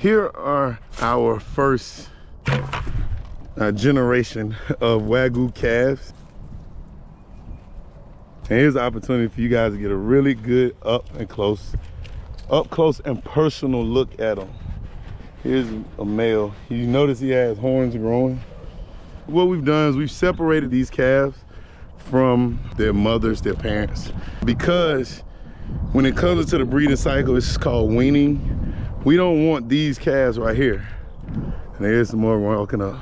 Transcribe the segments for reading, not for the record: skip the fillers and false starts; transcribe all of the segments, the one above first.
here are our first generation of Wagyu calves. And here's the opportunity for you guys to get a really good up close and personal look at them. Here's a male. You notice he has horns growing. What we've done is we've separated these calves from their mothers, their parents, because when it comes to the breeding cycle, it's called weaning. We don't want these calves right here. And there's some more walking up,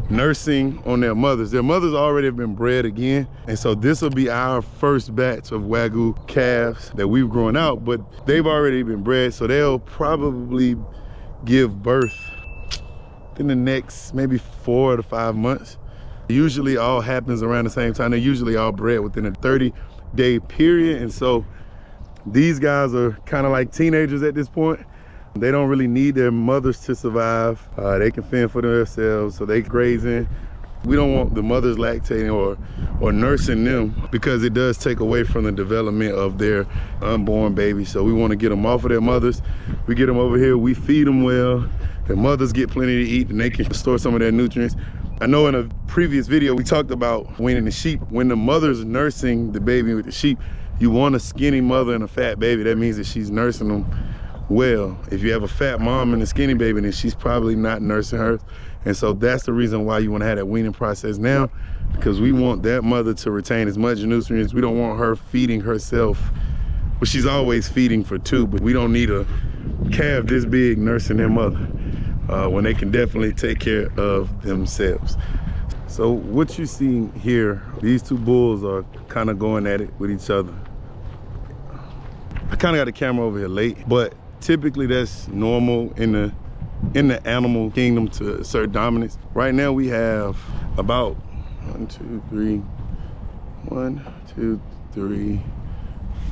nursing on their mothers. Their mothers already have been bred again. And so this will be our first batch of Wagyu calves that we've grown out, but they've already been bred. So they'll probably give birth in the next maybe 4 to 5 months. Usually all happens around the same time. They're usually all bred within a 30-day period. And so these guys are kind of like teenagers at this point. They don't really need their mothers to survive. They can fend for themselves, so they grazing. We don't want the mothers lactating or nursing them, because it does take away from the development of their unborn babies. So we want to get them off of their mothers. We get them over here, we feed them well. Their mothers get plenty to eat and they can store some of their nutrients. I know in a previous video we talked about weaning the sheep. When the mother's nursing the baby with the sheep, you want a skinny mother and a fat baby. That means that she's nursing them well. If you have a fat mom and a skinny baby, then she's probably not nursing her. And so that's the reason why you want to have that weaning process now, because we want that mother to retain as much nutrients. We don't want her feeding herself. Well, she's always feeding for two, but we don't need a calf this big nursing their mother when they can definitely take care of themselves. So what you see here, these two bulls are kind of going at it with each other. I kind of got the camera over here late, but typically that's normal in the animal kingdom to assert dominance. Right now we have about 1, 2, 3,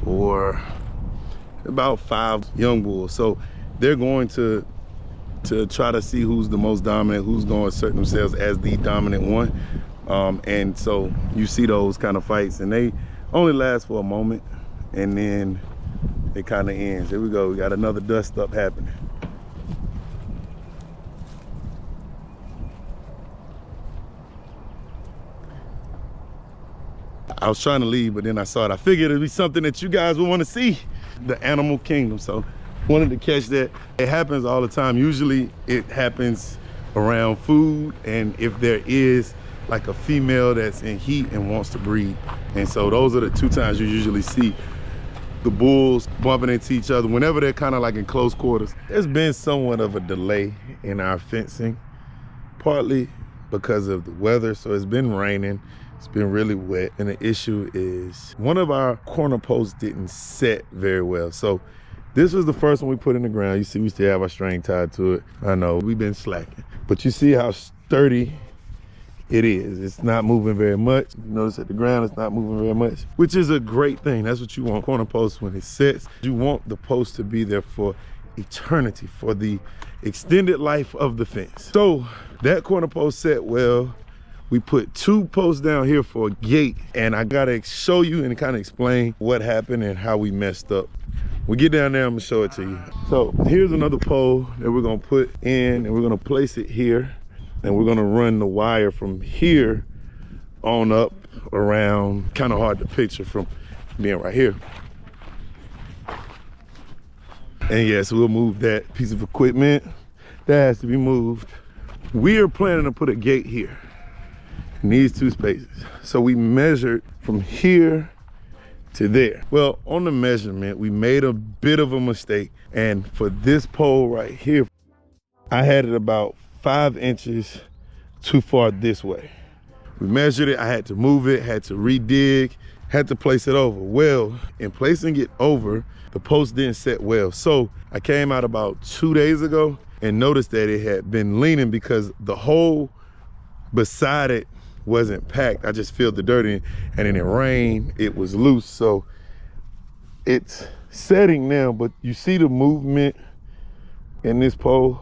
4, about 5 young bulls. So they're going to try to see who's the most dominant, who's going to assert themselves as the dominant one. And so you see those kind of fights, and they only last for a moment, and then it kind of ends. Here we go, we got another dust up happening. I was trying to leave, but then I saw it. I figured it'd be something that you guys would want to see, the animal kingdom. So wanted to catch that. It happens all the time. Usually it happens around food, and if there is like a female that's in heat and wants to breed. And so those are the 2 times you usually see the bulls bumping into each other whenever they're kind of like in close quarters. There's been somewhat of a delay in our fencing, partly because of the weather. So it's been raining, it's been really wet, and the issue is one of our corner posts didn't set very well. So this was the first one we put in the ground. You see we still have our string tied to it. I know we've been slacking, but you see how sturdy it is. It's not moving very much. You notice at the ground it's not moving very much, which is a great thing. That's what you want corner posts when it sets. You want the post to be there for eternity, for the extended life of the fence. So that corner post set well. We put 2 posts down here for a gate, and I gotta show you and kind of explain what happened and how we messed up. We get down there, I'm gonna show it to you. So here's another pole that we're gonna put in, and we're gonna place it here, and we're gonna run the wire from here on up around. Kind of hard to picture from being right here. And yes, we'll move that piece of equipment. That has to be moved. We are planning to put a gate here in these 2 spaces. So we measured from here to there. Well, on the measurement, we made a bit of a mistake. And for this pole right here, I had it about 5 inches too far this way. We measured it, I had to move it, had to re-dig, had to place it over. Well, in placing it over, the post didn't set well. So I came out about 2 days ago and noticed that it had been leaning because the hole beside it wasn't packed. I just filled the dirt in, and then it rained, it was loose. So it's setting now, but you see the movement in this pole.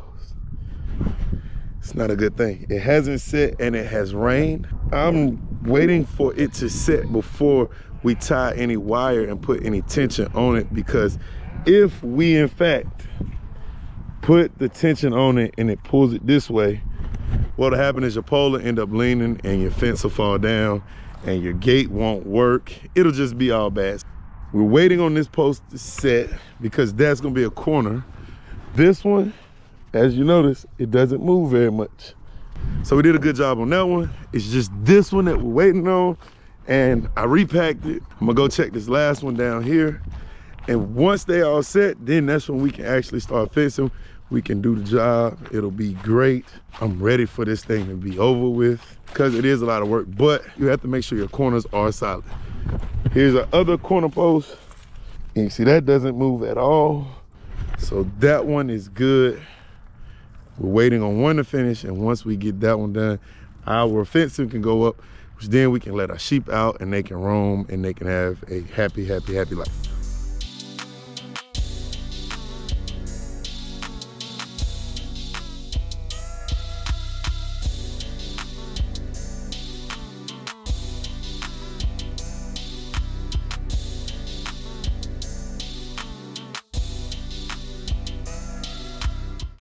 It's not a good thing. It hasn't set and it has rained. I'm waiting for it to set before we tie any wire and put any tension on it, because if we in fact put the tension on it and it pulls it this way, what'll happen is your pole will end up leaning and your fence will fall down and your gate won't work. It'll just be all bad. We're waiting on this post to set because that's gonna be a corner. This one, as you notice, it doesn't move very much. So we did a good job on that one. It's just this one that we're waiting on, and I repacked it. I'm gonna go check this last one down here. And once they all set, then that's when we can actually start fencing. We can do the job. It'll be great. I'm ready for this thing to be over with because it is a lot of work, but you have to make sure your corners are solid. Here's our other corner post. And you see that doesn't move at all. So that one is good. We're waiting on one to finish, and once we get that one done, our fencing can go up, which then we can let our sheep out and they can roam and they can have a happy, happy, happy life.